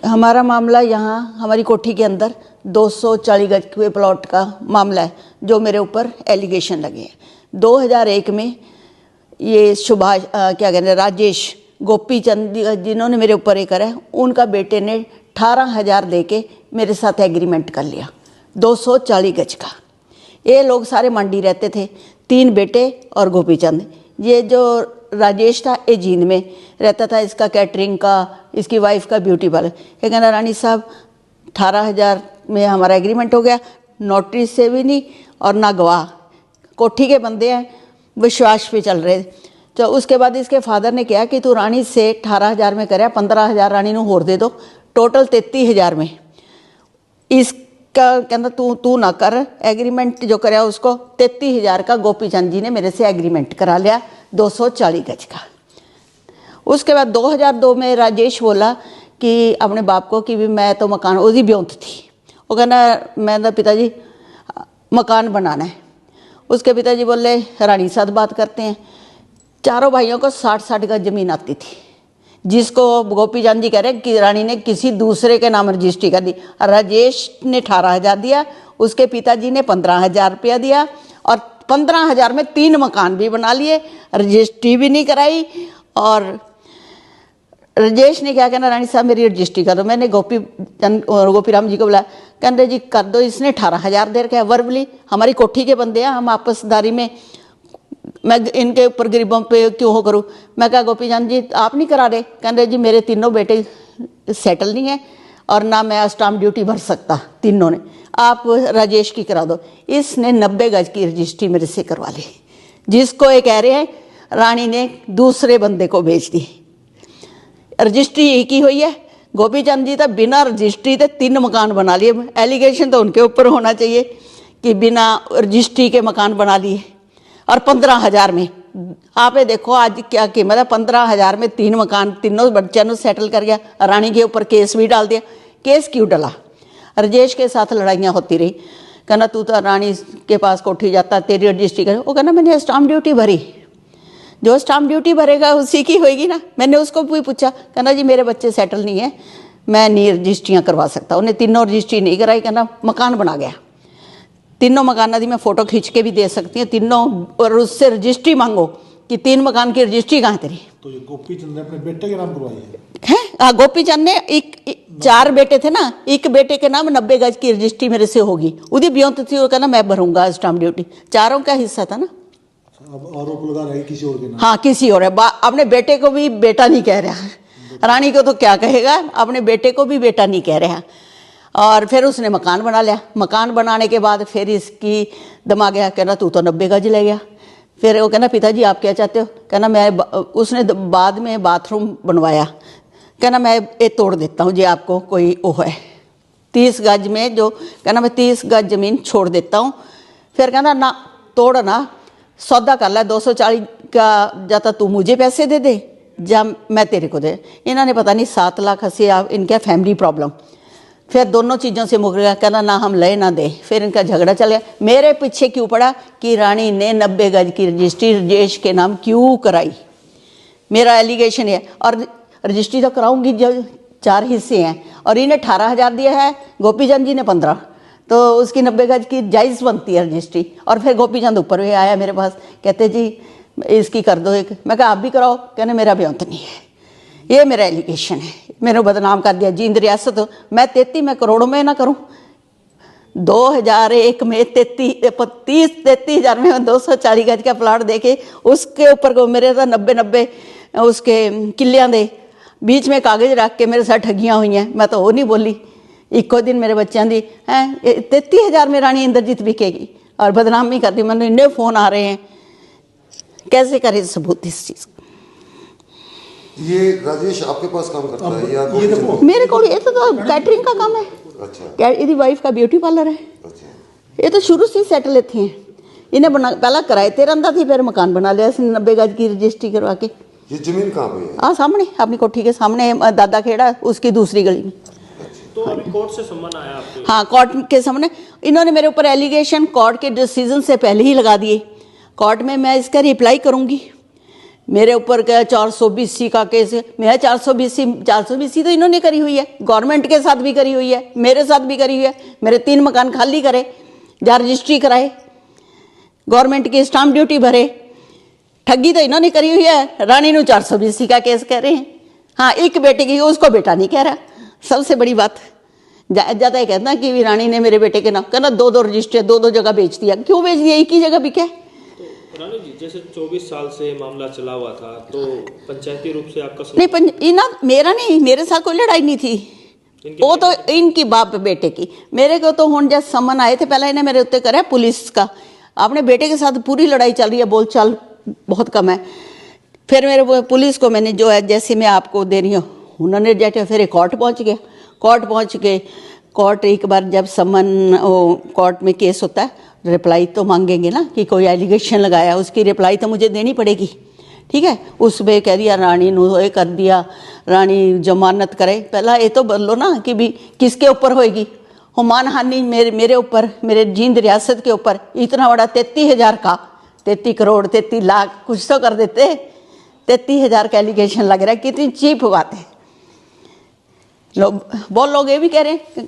हमारा मामला यहाँ हमारी कोठी के अंदर 240 गज के प्लॉट का मामला है जो मेरे ऊपर एलिगेशन लगे हैं। 2001 में ये सुभाष क्या कहते हैं राजेश गोपी चंद जिन्होंने मेरे ऊपर ये करा है, उनका बेटे ने 18,000 दे के मेरे साथ एग्रीमेंट कर लिया 240 गज का। ये लोग सारे मंडी रहते थे, 3 बेटे और गोपी चंद। ये जो राजेश था ये जींद में रहता था, इसका कैटरिंग का, इसकी वाइफ का ब्यूटी पार्लर। ये कहना रानी साहब 18,000 में हमारा एग्रीमेंट हो गया, नोटरी से भी नहीं और ना गवाह, कोठी के बंदे हैं, विश्वास पे चल रहे। तो उसके बाद इसके फादर ने कहा कि तू रानी से 18,000 में करे, 15,000 रानी को होर दे दो, टोटल 33,000 में। इसका कहना तू ना कर एग्रीमेंट जो कराया उसको 33,000 का गोपी चंद जी ने मेरे से एग्रीमेंट करा लिया 240 गज का। उसके बाद 2002 में राजेश बोला कि अपने बाप को कि भी मैं तो मकान, उसकी ब्योंत थी, वो कहना मैं तो पिताजी मकान बनाना है। उसके पिताजी बोले रानी साथ बात करते हैं। चारों भाइयों को 60-60 गज जमीन आती थी, जिसको गोपी चंद जी कह रहे कि रानी ने किसी दूसरे के नाम रजिस्ट्री कर दी। राजेश ने 18,000 दिया, उसके पिताजी ने 15,000 रुपया दिया और 15,000 में 3 मकान भी बना लिए, रजिस्ट्री भी नहीं कराई। और राजेश ने क्या कहना रानी साहब मेरी रजिस्ट्री कर दो। मैंने गोपी चंद और गोपीराम जी को बुलाया, कहते जी कर दो। इसने 18,000 दे रखा है वर्बली, हमारी कोठी के बंदे हैं, हम आपसदारी में, मैं इनके ऊपर गरीबों पे क्यों हो करूँ। मैं कहा गोपी चंद जी आप नहीं करा रहे, कहते जी मेरे तीनों बेटे सेटल नहीं है और ना मैं स्टाम्प ड्यूटी भर सकता, तीनों ने, आप राजेश की करा दो। इसने 90 गज की रजिस्ट्री मेरे से करवा ली, जिसको ये कह रहे हैं रानी ने दूसरे बंदे को बेच दी। रजिस्ट्री एक ही हुई है। गोपी चंद जी तो बिना रजिस्ट्री के 3 मकान बना लिए। एलिगेशन तो उनके ऊपर होना चाहिए कि बिना रजिस्ट्री के मकान बना लिए और 15,000 में। आप ये देखो आज क्या कीमत है, 15,000 में 3 मकान, तीनों बच्चों ने सेटल कर गया। रानी के ऊपर केस भी डाल दिया। केस क्यों डाला? राजेश के साथ लड़ाइयाँ होती रही, कहना तू तो रानी के पास कोठी जाता, तेरी रजिस्ट्री कर। वो कहना मैंने स्टाम्प ड्यूटी भरी, जो स्टाम्प ड्यूटी भरेगा उसी की होएगी ना। मैंने उसको भी पूछा, कहना जी मेरे बच्चे सेटल नहीं है, मैं नहीं रजिस्ट्रियाँ करवा सकता। उन्हें तीनों रजिस्ट्री नहीं कराई, कहना मकान बना गया। तीनों मकान की मैं फ़ोटो खींच के भी दे सकती हूँ तीनों, और उससे रजिस्ट्री मांगो कि 3 मकान की रजिस्ट्री कहाँ तेरी। तो ये गोपी चंद ने अपने बेटे के नाम करवाई है? हाँ, गोपी चंद ने 4 बेटे थे ना, एक बेटे के नाम 90 गज की रजिस्ट्री मेरे से होगी, उदी ब्योंत थी, वो कहना मैं भरूंगा स्टाम्प ड्यूटी। चारों का हिस्सा था ना। अब आरोप लगा रहा है किसी और के नाम। हाँ किसी और है। अपने बेटे को भी बेटा नहीं कह रहा, रानी को तो क्या कहेगा, अपने बेटे को भी बेटा नहीं कह रहा। और फिर उसने मकान बना लिया। मकान बनाने के बाद फिर इसकी दिमाग गया, कहना तू तो 90 गज ले गया। फिर वो कहना पिताजी आप क्या चाहते हो, कहना मैं, उसने बाद में बाथरूम बनवाया, कहना मैं ये तोड़ देता हूँ जी, आपको कोई वो है 30 गज में, जो कहना मैं 30 गज जमीन छोड़ देता हूँ। फिर कहना ना तोड़ ना, सौदा कर ला 240 का, जाता तू मुझे पैसे दे दे या मैं तेरे को दे। इन्होंने पता नहीं 7 लाख 80 इनका फैमिली प्रॉब्लम, फिर दोनों चीज़ों से मुकर गया, कहना ना हम ले ना दे। फिर इनका झगड़ा चल गया। मेरे पीछे क्यों पड़ा कि रानी ने 90 गज की रजिस्ट्री राजेश के नाम क्यों कराई, मेरा एलिगेशन है। और रजिस्ट्री तो कराऊंगी, जो 4 हिस्से हैं और इन्हें 18,000 दिया है, गोपी चंद जी ने 15, तो उसकी 90 गज की जायज़ बनती है रजिस्ट्री। और फिर गोपी चंद ऊपर भी आया मेरे पास, कहते जी इसकी कर दो एक। मैं कहा आप भी कराओ, कहने मेरा ब्योंत नहीं है। ये मेरा एलिगेशन है, मैंने बदनाम कर दिया जींद रियासत। मैं 33 करोड़ों में ना करूं, 2001 में 33,000 में 240 गज का प्लाट देके उसके ऊपर को मेरे तो 90 उसके किलियां दे बीच में कागज रख के मेरे साथ ठगियां हुई हैं। मैं तो वो नहीं बोली। इको दिन मेरे बच्चों की हैं 33,000 में रानी इंद्रजीत बिकेगी और बदनामी करती। मैंने इन्ने फ़ोन आ रहे हैं, कैसे करें सबूत इस चीज़। ये राजेश आपके पास काम करता है या मेरे को? ये तो कैटरिंग का काम है। अच्छा। इसकी वाइफ का ब्यूटी पार्लर है। अच्छा। ये तो शुरू से सेटल थे। इन्हें पहला किराए ते रंदा थी, फिर मकान बना लिया इसने 90 गज की रजिस्ट्री करवा के। ये जमीन कहाँ पे है? हाँ सामने, अपनी कोठी के सामने, दादा खेड़ा उसकी दूसरी गली में। तो अभी कोर्ट से सम्मन आया आपके? हाँ कोर्ट के सामने। इन्होंने मेरे ऊपर एलिगेशन कोर्ट के डिसीजन से पहले ही लगा दिए। कोर्ट में मैं इसका रिप्लाई करूँगी, मेरे ऊपर क्या 420 का केस है। मैं 420 तो इन्होंने करी हुई है, गवर्नमेंट के साथ भी करी हुई है, मेरे साथ भी करी हुई है। मेरे 3 मकान खाली करे, जहाँ रजिस्ट्री कराए, गवर्नमेंट की स्टाम्प ड्यूटी भरे। ठगी तो इन्होंने करी हुई है। रानी नू 420 का केस कह रहे हैं। हाँ, एक बेटे की, उसको बेटा नहीं कह रहा। सबसे बड़ी बात ज्यादा ये कहना कि रानी ने मेरे बेटे के नाम कहना 2 रजिस्टर 2 जगह बेच दिया। क्यों बेच दिया? एक ही जगह बिके। तो रानी जी, जैसे 24 साल से मामला चला हुआ था, तो पंचायती रूप से आपका नहीं, मेरा नहीं, मेरे साथ कोई लड़ाई नहीं थी। वो तो इनकी बाप बेटे की। मेरे को तो हुन जब समन आए थे, पहले इन्हें मेरे उत्ते करे पुलिस का। अपने बेटे के साथ पूरी लड़ाई चल रही है, बोलचाल बहुत कम है। फिर मेरे पुलिस को मैंने जो है, जैसे मैं आपको दे रही हूँ, उन्होंने जाके फिर कोर्ट पहुँच गया। कोर्ट एक बार जब समन कोर्ट में केस होता है, रिप्लाई तो मांगेंगे ना कि कोई एलिगेशन लगाया, उसकी रिप्लाई तो मुझे देनी पड़ेगी। ठीक है, उसमें कह दिया रानी नू ये कर दिया, रानी जमानत करे। पहला ये तो बोलो ना कि भी किसके ऊपर होएगी। हो मानहानि मेरे ऊपर, मेरे जींद रियासत के ऊपर। इतना बड़ा 33,000 का, 33 करोड़ 33 लाख कुछ तो कर देते। 33,000 का एलिगेशन लग रहा है। कितनी चीप बात है। बहुत लोग ये भी कह रहे हैं